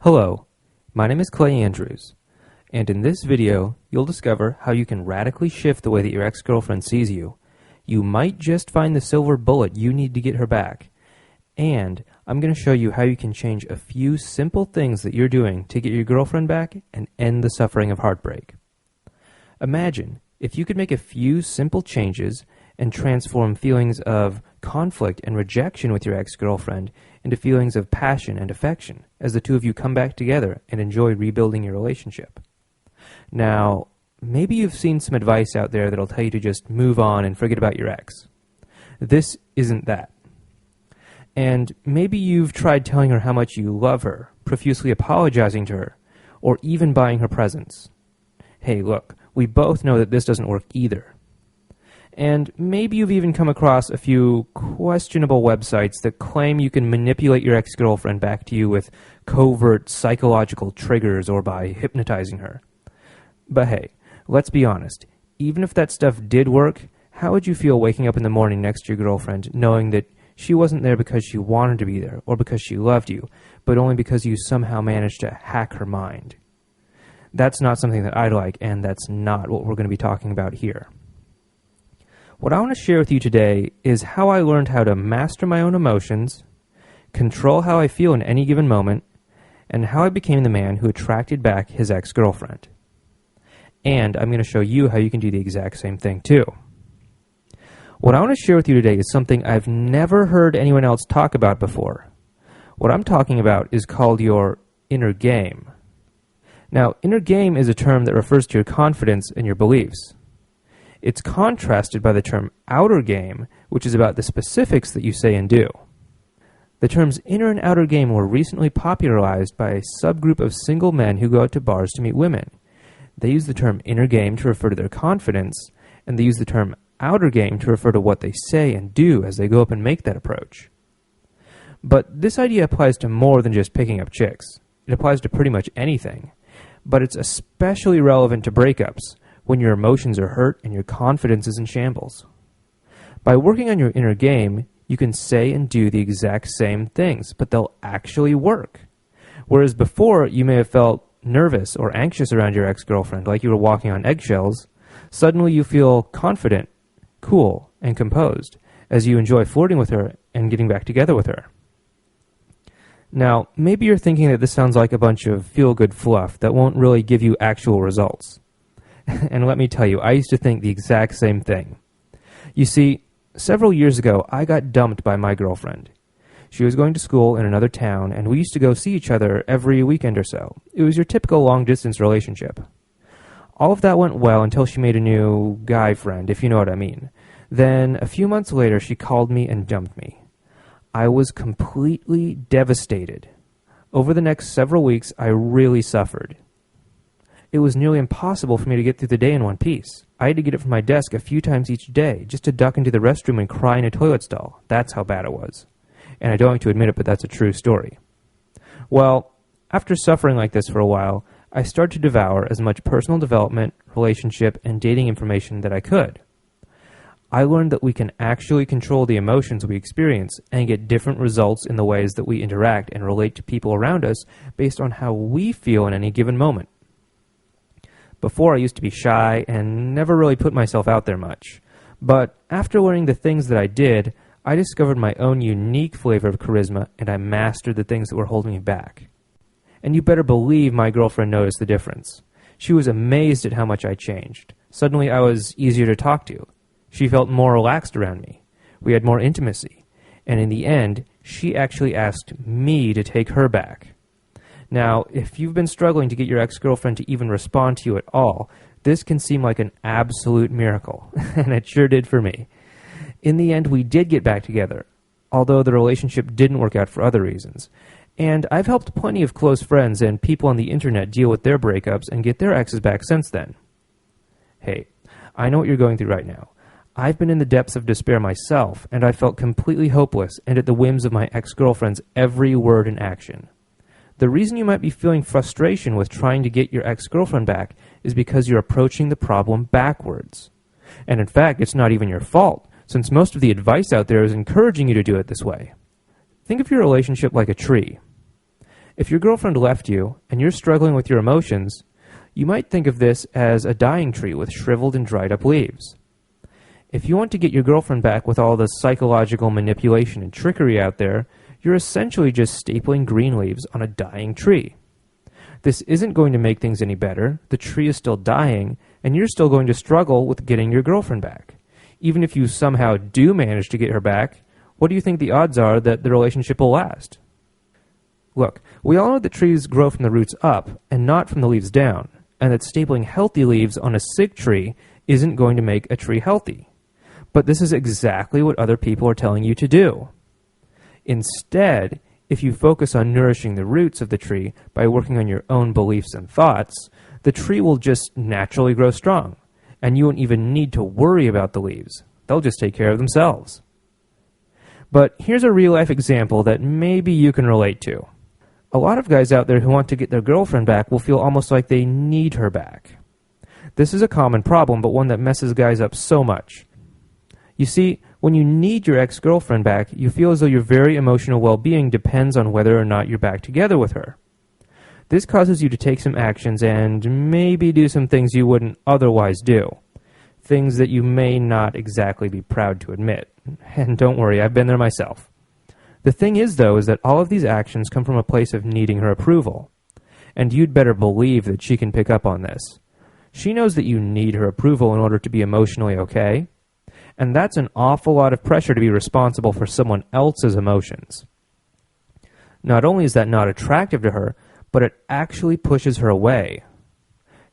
Hello, my name is Clay Andrews, and in this video, you'll discover how you can radically shift the way that your ex-girlfriend sees you. You might just find the silver bullet you need to get her back, and I'm going to show you how you can change a few simple things that you're doing to get your girlfriend back and end the suffering of heartbreak. Imagine if you could make a few simple changes and transform feelings of conflict and rejection with your ex-girlfriend into feelings of passion and affection as the two of you come back together and enjoy rebuilding your relationship. Now, maybe you've seen some advice out there that'll tell you to just move on and forget about your ex. This isn't that. And maybe you've tried telling her how much you love her, profusely apologizing to her, or even buying her presents. Hey, look, we both know that this doesn't work either. And maybe you've even come across a few questionable websites that claim you can manipulate your ex-girlfriend back to you with covert psychological triggers or by hypnotizing her. But hey, let's be honest, even if that stuff did work, how would you feel waking up in the morning next to your girlfriend knowing that she wasn't there because she wanted to be there or because she loved you, but only because you somehow managed to hack her mind? That's not something that I like, and that's not what we're going to be talking about here. What I want to share with you today is how I learned how to master my own emotions, control how I feel in any given moment, and how I became the man who attracted back his ex-girlfriend. And I'm going to show you how you can do the exact same thing too. What I want to share with you today is something I've never heard anyone else talk about before. What I'm talking about is called your inner game. Now, inner game is a term that refers to your confidence and your beliefs. It's contrasted by the term outer game, which is about the specifics that you say and do. The terms inner and outer game were recently popularized by a subgroup of single men who go out to bars to meet women. They use the term inner game to refer to their confidence, and they use the term outer game to refer to what they say and do as they go up and make that approach. But this idea applies to more than just picking up chicks. It applies to pretty much anything. But it's especially relevant to breakups, when your emotions are hurt and your confidence is in shambles. By working on your inner game, you can say and do the exact same things, but they'll actually work. Whereas before, you may have felt nervous or anxious around your ex-girlfriend, like you were walking on eggshells, suddenly you feel confident, cool, and composed as you enjoy flirting with her and getting back together with her. Now, maybe you're thinking that this sounds like a bunch of feel-good fluff that won't really give you actual results. And let me tell you, I used to think the exact same thing. You see, several years ago, I got dumped by my girlfriend. She was going to school in another town, and we used to go see each other every weekend or so. It was your typical long-distance relationship. All of that went well until she made a new guy friend, if you know what I mean. Then, a few months later, she called me and dumped me. I was completely devastated. Over the next several weeks, I really suffered. It was nearly impossible for me to get through the day in one piece. I had to get up from my desk a few times each day just to duck into the restroom and cry in a toilet stall. That's how bad it was. And I don't like to admit it, but that's a true story. Well, after suffering like this for a while, I started to devour as much personal development, relationship, and dating information that I could. I learned that we can actually control the emotions we experience and get different results in the ways that we interact and relate to people around us based on how we feel in any given moment. Before, I used to be shy and never really put myself out there much. But after learning the things that I did, I discovered my own unique flavor of charisma, and I mastered the things that were holding me back. And you better believe my girlfriend noticed the difference. She was amazed at how much I changed. Suddenly, I was easier to talk to. She felt more relaxed around me. We had more intimacy. And in the end, she actually asked me to take her back. Now, if you've been struggling to get your ex-girlfriend to even respond to you at all, this can seem like an absolute miracle, and it sure did for me. In the end, we did get back together, although the relationship didn't work out for other reasons. And I've helped plenty of close friends and people on the internet deal with their breakups and get their exes back since then. Hey, I know what you're going through right now. I've been in the depths of despair myself, and I felt completely hopeless and at the whims of my ex-girlfriend's every word and action. The reason you might be feeling frustration with trying to get your ex-girlfriend back is because you're approaching the problem backwards. And in fact, it's not even your fault, since most of the advice out there is encouraging you to do it this way. Think of your relationship like a tree. If your girlfriend left you and you're struggling with your emotions, you might think of this as a dying tree with shriveled and dried up leaves. If you want to get your girlfriend back with all the psychological manipulation and trickery out there, you're essentially just stapling green leaves on a dying tree. This isn't going to make things any better. The tree is still dying, and you're still going to struggle with getting your girlfriend back. Even if you somehow do manage to get her back, what do you think the odds are that the relationship will last? Look, we all know that trees grow from the roots up and not from the leaves down, and that stapling healthy leaves on a sick tree isn't going to make a tree healthy. But this is exactly what other people are telling you to do. Instead, if you focus on nourishing the roots of the tree by working on your own beliefs and thoughts, the tree will just naturally grow strong, and you won't even need to worry about the leaves. They'll just take care of themselves. But here's a real-life example that maybe you can relate to. A lot of guys out there who want to get their girlfriend back will feel almost like they need her back. This is a common problem, but one that messes guys up so much. You see, when you need your ex-girlfriend back, you feel as though your very emotional well-being depends on whether or not you're back together with her. This causes you to take some actions and maybe do some things you wouldn't otherwise do. Things that you may not exactly be proud to admit. And don't worry, I've been there myself. The thing is, though, is that all of these actions come from a place of needing her approval. And you'd better believe that she can pick up on this. She knows that you need her approval in order to be emotionally okay. And that's an awful lot of pressure to be responsible for someone else's emotions. Not only is that not attractive to her, but it actually pushes her away.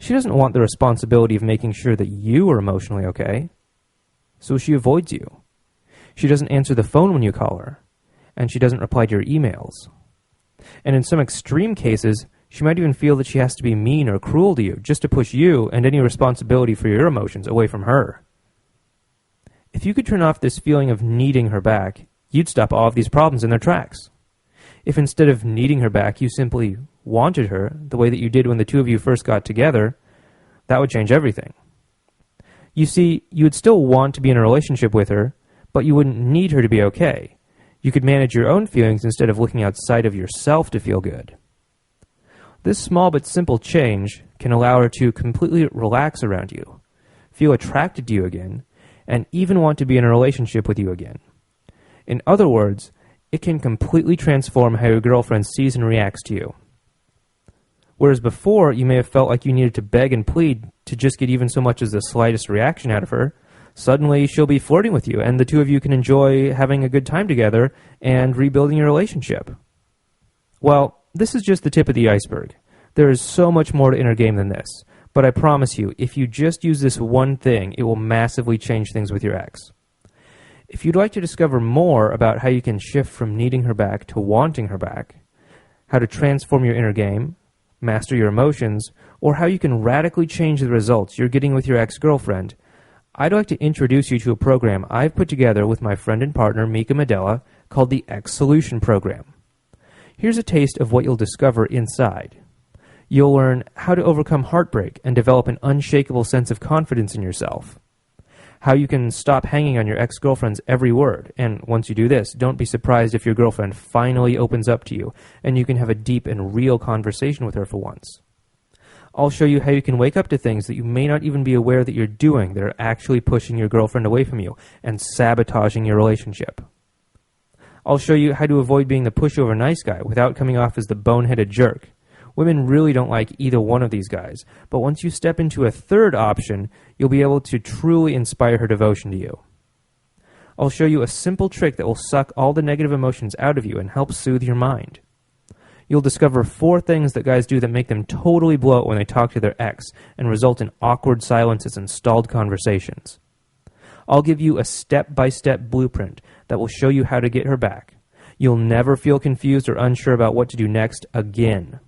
She doesn't want the responsibility of making sure that you are emotionally okay. So she avoids you. She doesn't answer the phone when you call her. And she doesn't reply to your emails. And in some extreme cases, she might even feel that she has to be mean or cruel to you just to push you and any responsibility for your emotions away from her. If you could turn off this feeling of needing her back, you'd stop all of these problems in their tracks. If instead of needing her back, you simply wanted her the way that you did when the two of you first got together, that would change everything. You see, you would still want to be in a relationship with her, but you wouldn't need her to be okay. You could manage your own feelings instead of looking outside of yourself to feel good. This small but simple change can allow her to completely relax around you, feel attracted to you again, and even want to be in a relationship with you again. In other words, it can completely transform how your girlfriend sees and reacts to you. Whereas before, you may have felt like you needed to beg and plead to just get even so much as the slightest reaction out of her, suddenly she'll be flirting with you, and the two of you can enjoy having a good time together and rebuilding your relationship. Well, this is just the tip of the iceberg. There is so much more to Inner Game than this, but I promise you, if you just use this one thing, it will massively change things with your ex. If you'd like to discover more about how you can shift from needing her back to wanting her back, how to transform your inner game, master your emotions, or how you can radically change the results you're getting with your ex-girlfriend, I'd like to introduce you to a program I've put together with my friend and partner Mika Medella called the X Solution Program. Here's a taste of what you'll discover inside. You'll learn how to overcome heartbreak and develop an unshakable sense of confidence in yourself. How you can stop hanging on your ex-girlfriend's every word, and once you do this, don't be surprised if your girlfriend finally opens up to you and you can have a deep and real conversation with her for once. I'll show you how you can wake up to things that you may not even be aware that you're doing that are actually pushing your girlfriend away from you and sabotaging your relationship. I'll show you how to avoid being the pushover nice guy without coming off as the boneheaded jerk. Women really don't like either one of these guys, but once you step into a third option, you'll be able to truly inspire her devotion to you. I'll show you a simple trick that will suck all the negative emotions out of you and help soothe your mind. You'll discover 4 things that guys do that make them totally blow it when they talk to their ex and result in awkward silences and stalled conversations. I'll give you a step-by-step blueprint that will show you how to get her back. You'll never feel confused or unsure about what to do next again.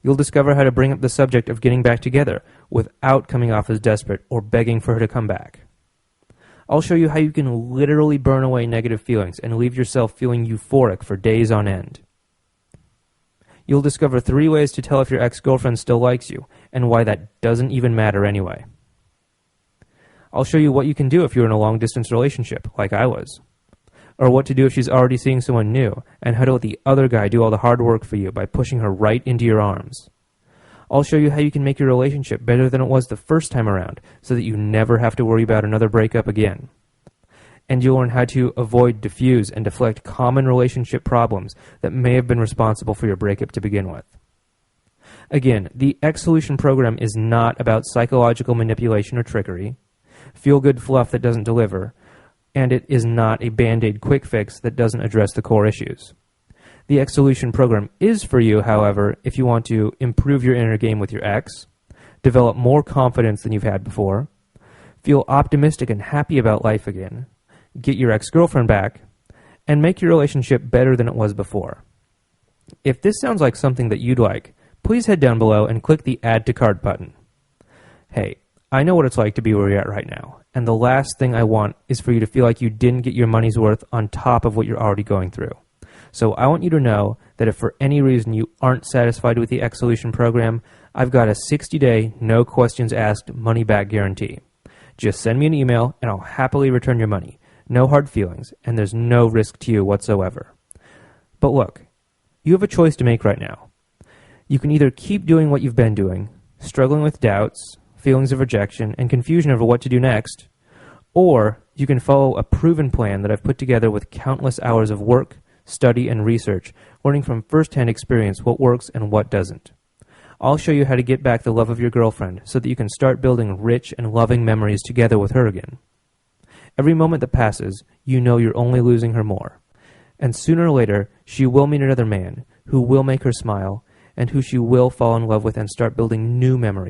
You'll discover how to bring up the subject of getting back together without coming off as desperate or begging for her to come back. I'll show you how you can literally burn away negative feelings and leave yourself feeling euphoric for days on end. You'll discover 3 ways to tell if your ex-girlfriend still likes you and why that doesn't even matter anyway. I'll show you what you can do if you're in a long-distance relationship, like I was. or what to do if she's already seeing someone new, and how to let the other guy do all the hard work for you by pushing her right into your arms. I'll show you how you can make your relationship better than it was the first time around, so that you never have to worry about another breakup again. And you'll learn how to avoid, diffuse, and deflect common relationship problems that may have been responsible for your breakup to begin with. Again, the X Solution program is not about psychological manipulation or trickery, feel-good fluff that doesn't deliver, and it is not a Band-Aid quick fix that doesn't address the core issues. The X Solution program is for you, however, if you want to improve your inner game with your ex, develop more confidence than you've had before, feel optimistic and happy about life again, get your ex-girlfriend back, and make your relationship better than it was before. If this sounds like something that you'd like, please head down below and click the Add to Cart button. Hey, I know what it's like to be where you're at right now, and the last thing I want is for you to feel like you didn't get your money's worth on top of what you're already going through. So I want you to know that if for any reason you aren't satisfied with the X Solution program, I've got a 60-day, no questions asked, money-back guarantee. Just send me an email and I'll happily return your money. No hard feelings, and there's no risk to you whatsoever. But look, you have a choice to make right now. You can either keep doing what you've been doing, struggling with doubts, feelings of rejection, and confusion over what to do next, or you can follow a proven plan that I've put together with countless hours of work, study, and research, learning from first-hand experience what works and what doesn't. I'll show you how to get back the love of your girlfriend so that you can start building rich and loving memories together with her again. Every moment that passes, you know you're only losing her more. And sooner or later, she will meet another man who will make her smile and who she will fall in love with and start building new memories.